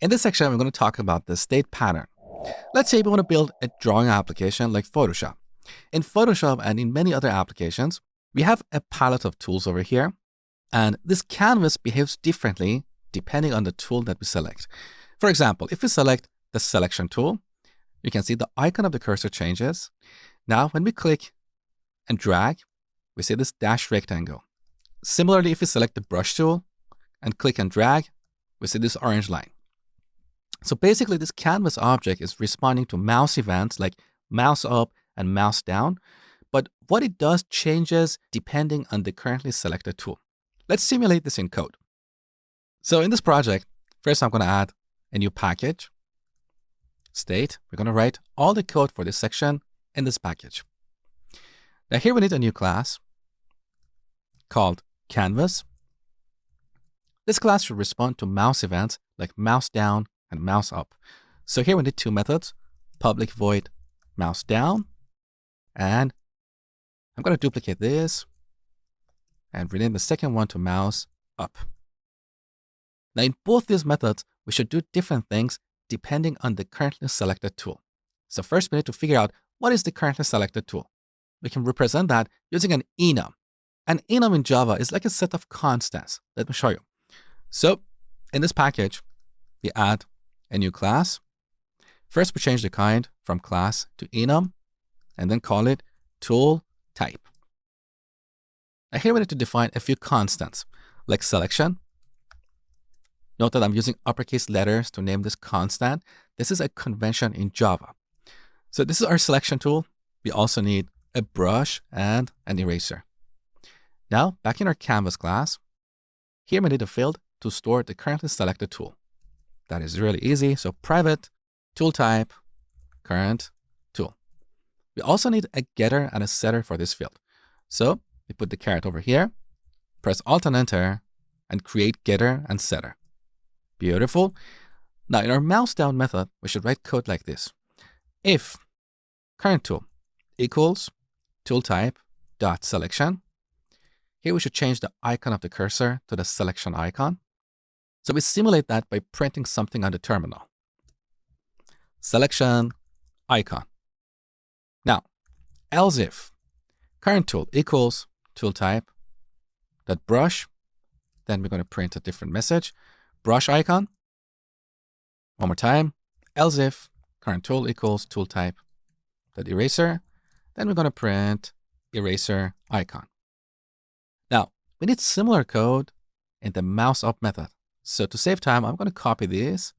In this section, we're going to talk about the state pattern. Let's say we want to build a drawing application like Photoshop. In Photoshop and in many other applications, we have a palette of tools over here, and this canvas behaves differently depending on the tool that we select. For example, if we select the selection tool, you can see the icon of the cursor changes. Now, when we click and drag, we see this dashed rectangle. Similarly, if we select the brush tool and click and drag, we see this orange line. So basically, this canvas object is responding to mouse events like mouse up and mouse down, but what it does changes depending on the currently selected tool. Let's simulate this in code. So in this project, first I'm going to add a new package, state. We're going to write all the code for this section in this package. Now here we need a new class called canvas. This class should respond to mouse events like mouse down and mouse up. So here we need two methods, public void mouse down, and I'm going to duplicate this and rename the second one to mouse up. Now in both these methods, we should do different things depending on the currently selected tool. So first we need to figure out what is the currently selected tool. We can represent that using an enum. An enum in Java is like a set of constants. Let me show you. So in this package, we add a new class. First, we change the kind from class to enum, and then call it tool type. Now here we need to define a few constants, like selection. Note that I'm using uppercase letters to name this constant. This is a convention in Java. So this is our selection tool. We also need a brush and an eraser. Now, back in our canvas class, here we need a field to store the currently selected tool. That is really easy. So private tool type current tool. We also need a getter and a setter for this field. So we put the caret over here, press Alt and Enter, and create getter and setter. Beautiful. Now in our mouse down method, we should write code like this. If current tool equals tool type dot selection. Here we should change the icon of the cursor to the selection icon. So we simulate that by printing something on the terminal. Selection icon. Now, else if current tool equals tool type dot brush, then we're going to print a different message. Brush icon. One more time. Else if current tool equals tool type dot eraser, then we're going to print eraser icon. Now, we need similar code in the mouse up method. So to save time, I'm going to copy this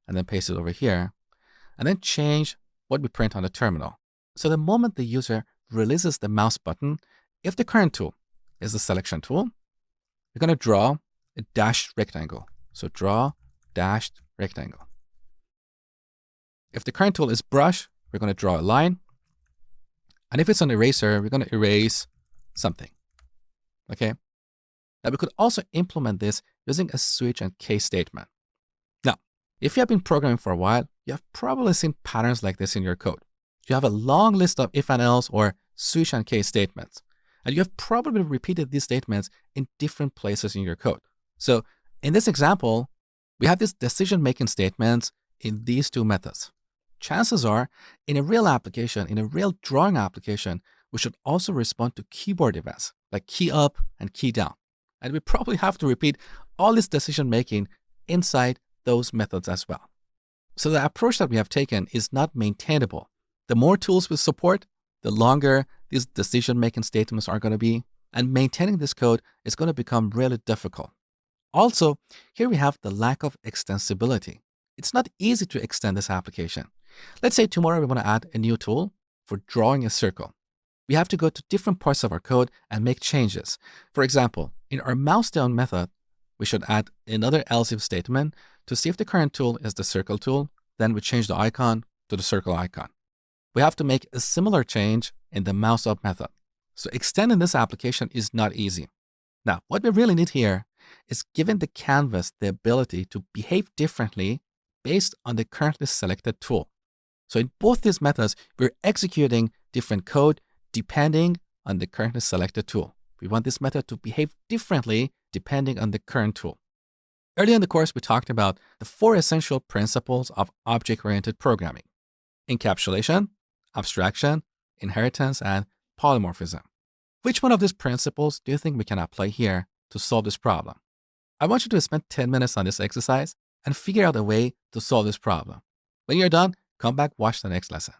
and then paste it over here, and then change what we print on the terminal. So the moment the user releases the mouse button, if the current tool is the selection tool, we're going to draw a dashed rectangle. So draw dashed rectangle. If the current tool is brush, we're going to draw a line. And if it's an eraser, we're going to erase something. Okay. Now we could also implement this using a switch and case statement. Now, if you have been programming for a while, you have probably seen patterns like this in your code. You have a long list of if and else or switch and case statements. And you have probably repeated these statements in different places in your code. So in this example, we have these decision-making statements in these two methods. Chances are, in a real application, in a real drawing application, we should also respond to keyboard events like key up and key down. And we probably have to repeat all this decision making inside those methods as well. So the approach that we have taken is not maintainable. The more tools we support, the longer these decision making statements are going to be, and maintaining this code is going to become really difficult. Also, here we have the lack of extensibility. It's not easy to extend this application. Let's say tomorrow we want to add a new tool for drawing a circle. We have to go to different parts of our code and make changes. For example, in our mouse down method, we should add another else if statement to see if the current tool is the circle tool. Then we change the icon to the circle icon. We have to make a similar change in the mouse up method. So extending this application is not easy. Now, what we really need here is giving the canvas the ability to behave differently based on the currently selected tool. So in both these methods, we're executing different code depending on the currently selected tool. We want this method to behave differently depending on the current tool. Earlier in the course, we talked about the 4 essential principles of object-oriented programming: encapsulation, abstraction, inheritance, and polymorphism. Which one of these principles do you think we can apply here to solve this problem? I want you to spend 10 minutes on this exercise and figure out a way to solve this problem. When you're done, come back, watch the next lesson.